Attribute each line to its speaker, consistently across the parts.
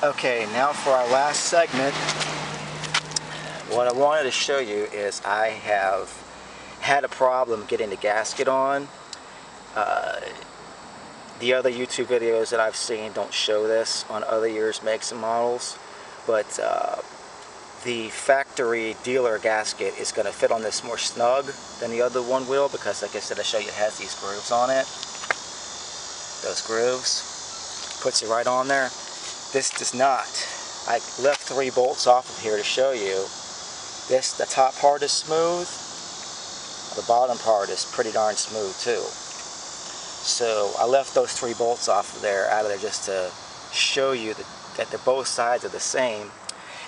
Speaker 1: Okay, now for our last segment, what I wanted to show you is I have had a problem getting the gasket on. The other YouTube videos that I've seen don't show this on other years' makes and models, but the factory dealer gasket is going to fit on this more snug than the other one will, because like I said, I show you, it has these grooves on it. Those grooves, puts it right on there. This does not. I left 3 bolts off of here to show you. The top part is smooth, the bottom part is pretty darn smooth too. So I left those 3 bolts out of there just to show you that both sides are the same.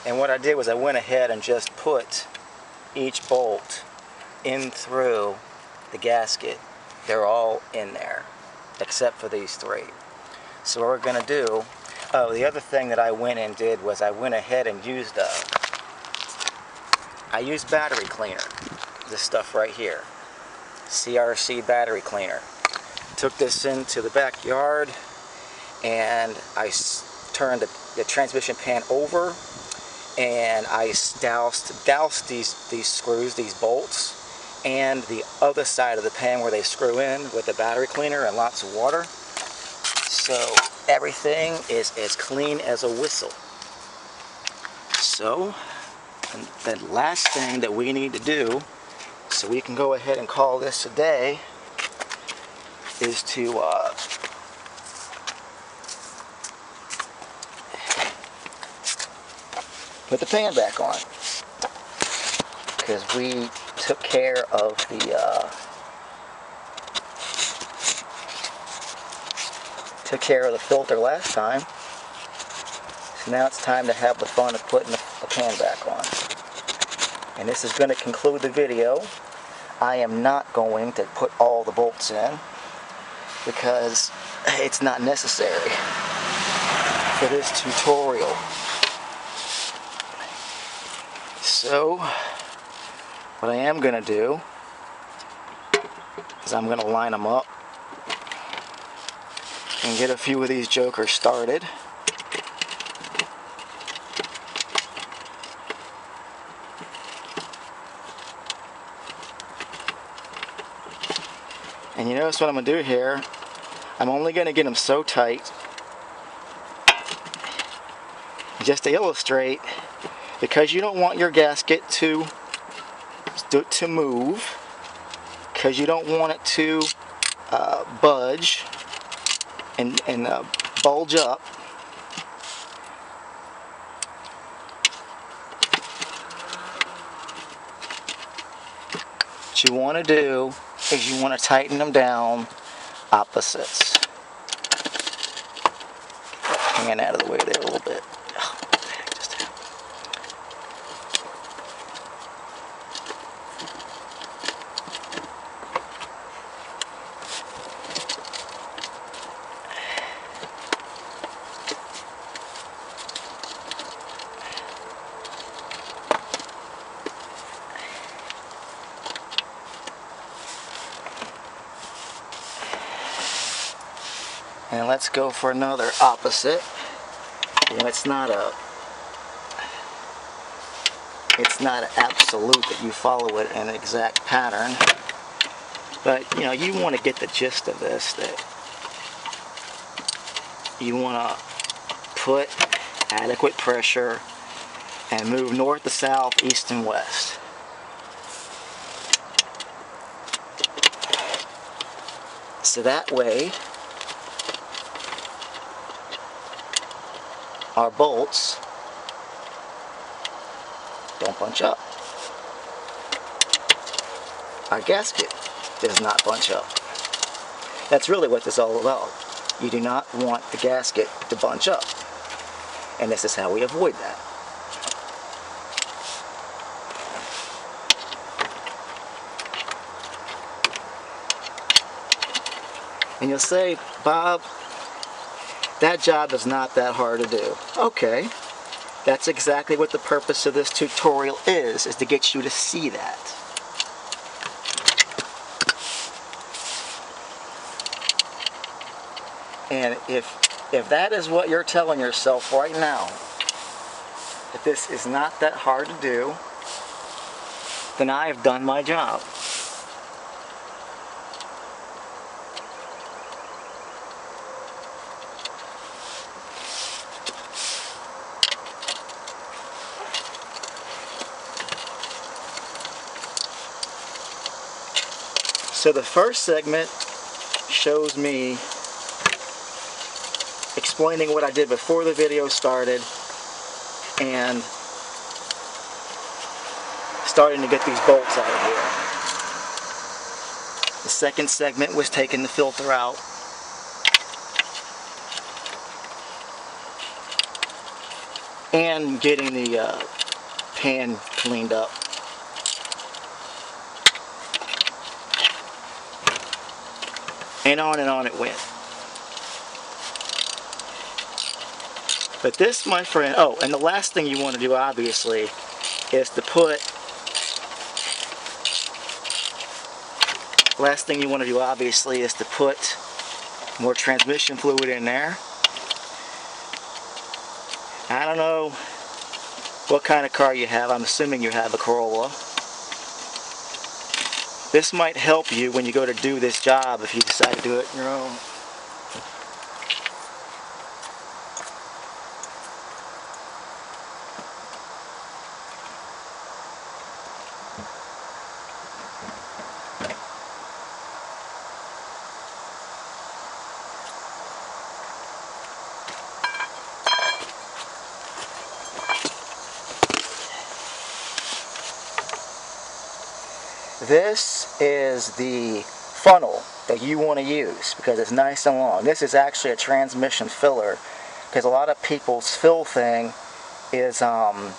Speaker 1: And what I did was I went ahead and just put each bolt in through the gasket. They're all in there, except for these 3. So what we're going to do, the other thing that I went and did was I went ahead and used battery cleaner. This stuff right here, CRC battery cleaner. Took this into the backyard and I turned the transmission pan over, and I doused these screws, these bolts, and the other side of the pan where they screw in with the battery cleaner and lots of water. So everything is as clean as a whistle. So the last thing that we need to do, so we can go ahead and call this a day, is to put the pan back on, because we took care of the filter last time. So now it's time to have the fun of putting the pan back on. And this is going to conclude the video. I am not going to put all the bolts in, because it's not necessary for this tutorial. So what I am going to do is I'm going to line them up and get a few of these jokers started. And you notice what I'm going to do here, I'm only going to get them so tight, just to illustrate, because you don't want your gasket to move, because you don't want it to budge and bulge up. What you want to do is you want to tighten them down opposites. Hanging out of the way there a little bit. Oh, what the heck just happened? And let's go for another opposite. You know, it's not an absolute that you follow it in an exact pattern, but you know, you want to get the gist of this, that you want to put adequate pressure and move north to south, east and west. So that way our bolts don't bunch up. Our gasket does not bunch up. That's really what this is all about. You do not want the gasket to bunch up. And this is how we avoid that. And you'll say, Bob, that job is not that hard to do. Okay, that's exactly what the purpose of this tutorial is to get you to see that. And if if that is what you're telling yourself right now, that this is not that hard to do, then I have done my job. So the first segment shows me explaining what I did before the video started and starting to get these bolts out of here. The second segment was taking the filter out. And getting the pan cleaned up. And on it went. But this, my friend, oh, and the last thing you want to do, obviously, is to put, more transmission fluid in there. I don't know what kind of car you have. I'm assuming you have a Corolla. This might help you when you go to do this job if you decide to do it on your own. This is the funnel that you want to use because it's nice and long. This is actually a transmission filler because a lot of people's fill thing is kind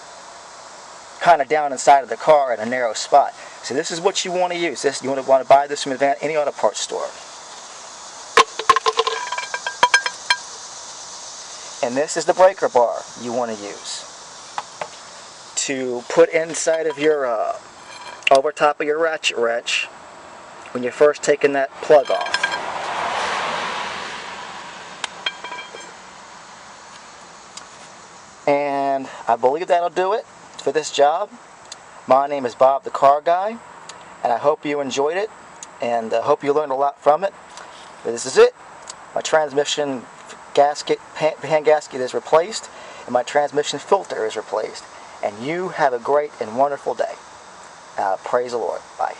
Speaker 1: of down inside of the car in a narrow spot. So this is what you want to use. You want to buy this from any auto parts store. And this is the breaker bar you want to use to put inside of your over top of your ratchet wrench when you're first taking that plug off. And I believe that'll do it for this job. My name is Bob the Car Guy, and I hope you enjoyed it, and I hope you learned a lot from it. But this is it. My transmission gasket, pan gasket is replaced, and my transmission filter is replaced. And you have a great and wonderful day. Praise the Lord. Bye.